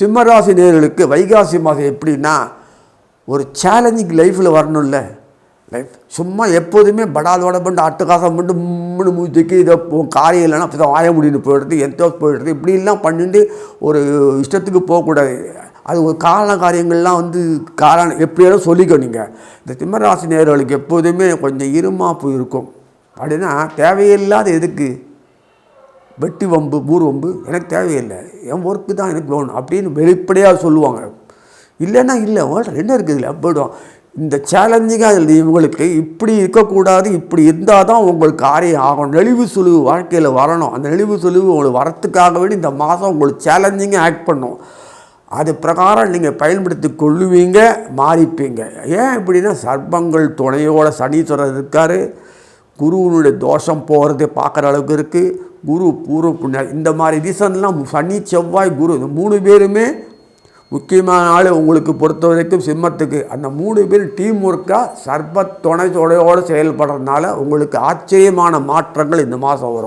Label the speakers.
Speaker 1: சிம்மராசி நேயர்களுக்கு வைகாசி மாதம் எப்படின்னா ஒரு சேலஞ்சிங் லைஃப்பில் வரணும்ல. லைஃப் சும்மா எப்போதுமே படாதோட பண்ணி அட்டுக்காசம் பண்ணிட்டு முன்னு மூச்சுக்கு இதை காரியம் இல்லைன்னா அப்போ தான் வாய முடின்னு போயிடுறது, எந்தோ போயிடுறது, இப்படிலாம் பண்ணிட்டு ஒரு இஷ்டத்துக்கு போகக்கூடாது. அது ஒரு காரியங்கள்லாம் காரணம் எப்படியாலும் சொல்லிக்கோ. நீங்கள் இந்த சிம்மராசி நேயர்களுக்கு எப்போதுமே கொஞ்சம் இருமாப்பு இருக்கும். அப்படின்னா தேவையில்லாத எதுக்கு வெட்டி வம்பு ஊர் வம்பு எனக்கு தேவையில்லை, என் ஒர்க்கு தான் எனக்கு வேணும் அப்படின்னு வெளிப்படையாக சொல்லுவாங்க. இல்லைன்னா இல்லை உங்கள்கிட்ட என்ன இருக்குது இல்லை போய்டும். இந்த சேலஞ்சிங்காக இல்லை இவங்களுக்கு இப்படி இருக்கக்கூடாது, இப்படி இருந்தால் தான் உங்களுக்கு காரியம் ஆகும். நெளிவு சுழிவு வாழ்க்கையில் வரணும். அந்த நெளிவு சுழிவு உங்களுக்கு வரத்துக்காக வேண்டி இந்த மாதம் உங்களுக்கு சேலஞ்சிங்காக ஆக்ட் பண்ணும். அது பிரகாரம் நீங்கள் பயன்படுத்தி கொள்ளுவீங்க, மாறிப்பீங்க. ஏன் இப்படின்னா சர்ப்பங்கள் துணையோட சனீஸ்வரர் இருக்கார். குருவனுடைய தோஷம் போகிறதே பார்க்குற அளவுக்கு இருக்குது. குரு பூர்வ புண்ணியம் இந்த மாதிரி ரீசன்லாம் சனி செவ்வாய் குரு இந்த 3 பேருமே முக்கியமான ஆள் உங்களுக்கு பொறுத்த வரைக்கும் சிம்மத்துக்கு. அந்த 3 பேர் டீம் ஒர்க்காக சர்ப்ப துணையோடு செயல்படுறதுனால உங்களுக்கு ஆச்சரியமான மாற்றங்கள் இந்த மாதம் வரும்.